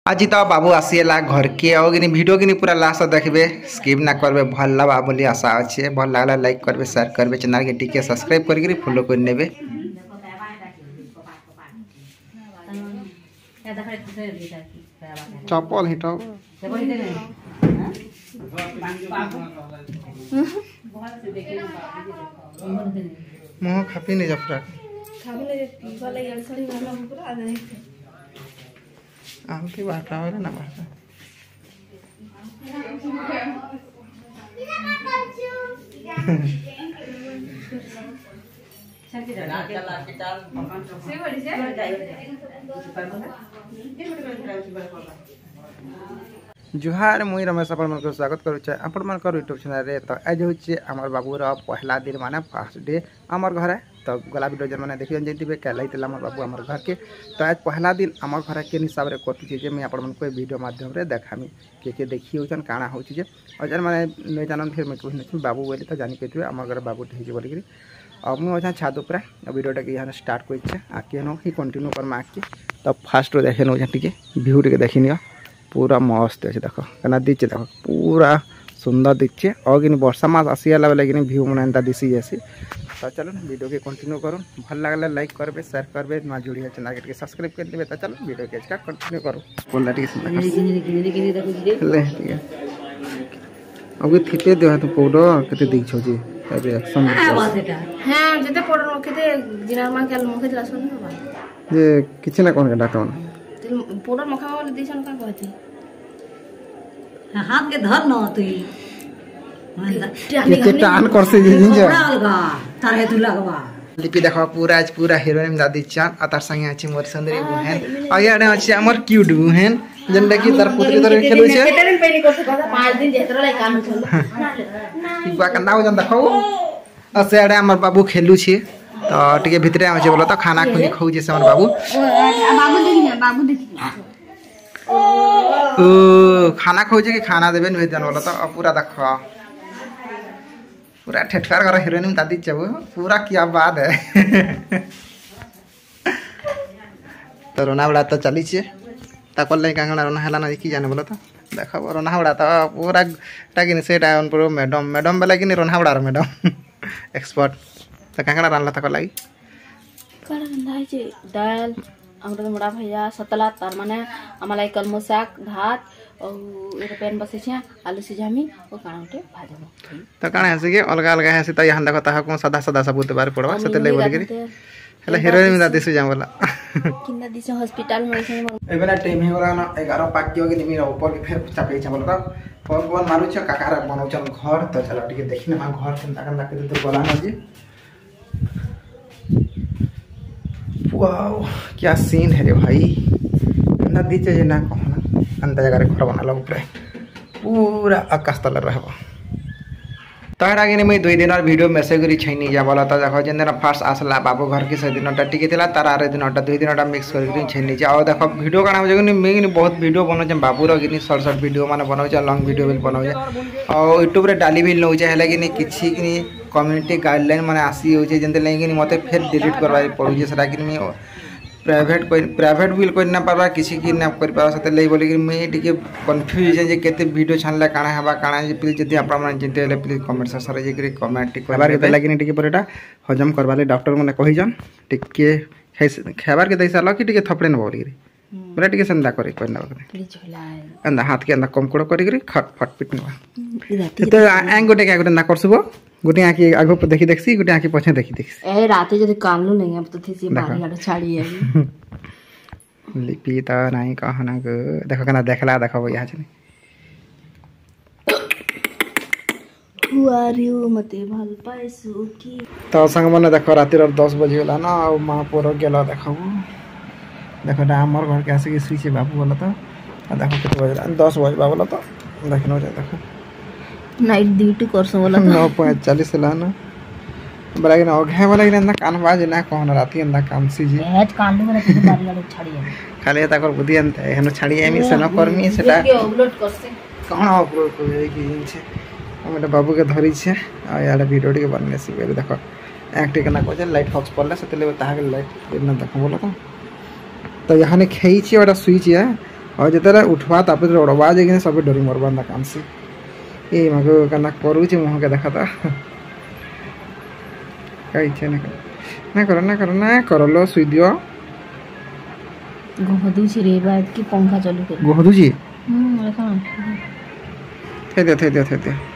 आज तो बाबू आसीला घर के और वीडियो कि पूरा लास्ट देखबे स्किप ना करबे भल लगा बोली आशा अच्छे भल लगला लाइक करबे शेयर करबे चैनल के टिके सब्सक्राइब करके फॉलो कर नेबे। चप्पल हिटाओ मुँह खापी नहीं जफरा आमती बाटा हो ना बाटा जुहार मुई रमेश आपण मन को स्वागत करूचे आपण मन को यूट्यूब चैनल रे। तो आज होचे हमर बाबूर पहला दिन माने फर्स्ट डे हमर घर है। तो गला वीडियो जन मैंने देखिए जैसे कैल हमर बाबू हमर घर के। तो आज पहला दिन हमर घर के हिसाब से कटुचे मैं आपण मन को वीडियो माध्यम रे देखामी के देखी होचन काना होची और जन माने नै जानन फिर मैं कहन बाबू बोली तो जानि केतबे हमर घर बाबू ठेजे बोली करी अब मु अच्छा छाद ऊपर वीडियोटा के यहाँ स्टार्ट करछे आके नो ही कंटिन्यू कर आके। तो फास्ट रो देखे नो टिके व्यू टिके देखिनियो पूरा मस्त अच्छे देख कना दीचे देख पूरा सुंदर दिखे और कि वर्षा मास आसीला बेले कि व्यू मन एंता दिसी जैसी। तो चलो वीडियो के कंटिन्यू करूँ भल लगला लाइक करबे शेयर करबे ना जुड़ी है चैनल के सब्सक्राइब कर देबे। तो चलो वीडियो के इसका कंटिन्यू करूँ बोलना ठीक है अभी थिपे दे तो पोडो केते दिख छ जी रिएक्शन हां जते पोडो केते जिना मा केल मुखे दिला सुन जे किछ ना कोन डाटा पोडर मखा वाले दिसन का कहती हाथ के धर न तुई के टान कर से जिन जा तारे तू लगवा लिपि देखा पूरा आज पूरा हीरोइन दादी चान अतार संगे अछि मोर सुंदरी बहन आ याडे अछि हमर क्यूट बहन जंडा की तार पुत्री तर खेलु छे केते दिन पहिले करछ 5 दिन जेतरा लाई काम छल ठीक बा कंदा जन देखौ असेडे हमर बाबू खेलु छे। तो टिके भितरे आछे बोला तो खाना खुनी खौजे से हमर बाबू देखिना ओ खाना खौजे के खाना देबे न जन बोला तो पूरा देख पूरा ठेठकार कर हीरोइन दादी चबो पूरा क्या बात है तो रोना बड़ा तो चली छे ताकल लाई कांगना रोना हला ना देखि जाने बोला तो देखा रोना बड़ा तो पूरा टाकिन से डायन पुरो मैडम बेला कि रोना बड़ा मैडम एक्सपर्ट तो कांगना रानला तक लागि काला रंधाय जे दाल हमरा मोड़ा भैया सतला तार माने आमाला कलमो शाक भात और एक पेन बसे छ आलू सिझामी और काणोटे भाजबो तो काणे हसे के अलग अलग है त यहां देखो ता को सदा सदा सबूत बार पड़वा सते ले बोल के हला हीरोइन में दादी से जा बोला किन्ना दिस हॉस्पिटल में से एबेला टाइम हे गला ना 11 पाक्यो के निमी ऊपर के फिर चापे छ बोलता कौन मारू छ काकारा बनौचन घर। तो चलो ठीक है देखिना मा घर केनता केनता के तो बोला ना जी वाओ क्या सीन है रे भाई नदी चे ना कहना अंत जगह घर बना ऊपर पूरा आकाश तल रहबो। तो आगे मुझे 2 दिन वीडियो मेसेज करी छैनी जा बोला तो देखो जेन दिन फास्ट आसला बाबू घर के से दिनटा टिके थिला तार आरे दिनटा 2 दिनटा मिक्स करके छैनी जा और देखो वीडियो काना हो जगनी मैं बहुत वीडियो बनाउ छ बाबू रो गिनी शॉर्ट शॉर्ट वीडियो माने बनाउ छ लॉन्ग वीडियो भी बनाउ छ और यूट्यूब रे डाली भी नउ छ हला कि किछि कि कम्युनिटी गाइडलाइन माने आसी हो छ जेंते लागि मते फिर डिलीट करबा पड़ू छ सरा कि मैं प्राइवेट बिल कोइ ना पारबा किसी की ना कर पाबा सते ले बोली कि मैं टिके कंफ्यूज जे केते वीडियो छानला काना हबा काना जे प्लीज जदी आपन मन चिंते ले प्लीज कमेंट सेक्शन जे करी कमेंट करबार के लागि टिके परेटा हजम करबाले डॉक्टर माने कहि जन टिके खाबार के दैसा ल कि टिके थपड़े न बोली बरा टिके संदा करे कोइ ना प्लीज होलाय अंदा हाथ के अंदा कमकुड़ो करी खट फट पिट न तो एंग गोटे के गोटे ना करसबो गोटे आखी आगो पे देखी देखसी गोटे आखी पछे देखी देखसी ए राते जदी कामलु नहीं अब तो थी बारी गाड़ छाड़ी है लिपि त नाही कहना ग देखो कना देखला देखो यहाँ छने हुआरियो मते भल पाइसु की। तो संग मन देखो राति 10 बजे होला ना और मां पोरो गेला देखो ना हमर घर के आसे के सुई से बाबू बोला तो देखो कितने बजे 10 बजे बाबू बोला तो देखनो देखो नाइट ड्यूटी करसो बोला 9:45 ला ना बड़ा कि ना ओघे वाला कि ना कान बाज ना कहना राती अंदा काम सी जी हेज कांडू में तो बारी गाड़ छाड़ी है खाली ताकर बुद्धि अंत एहनो छाड़ी एमी से न करमी सेटा के अपलोड करसे कौन अपलोड करे कि छै हमर बाबू के धरी छै आ यार वीडियो के बनने से देखो एक्टिंग करना को लाइट हॉक्स पड़ला से तले ताहा के लाइट ना देखो बोला तो यहाँ ने खेई छी ओटा सुई छी और जेतेला उठवा तापर उड़वा जे सब डरी मरबा ना काम से ए मगो कना करू जे मुह के देखा था कई छे ना करो लो सुई दियो गोहदू छी रे बाद की पंखा चालू कर गोहदू जी देखा थे दे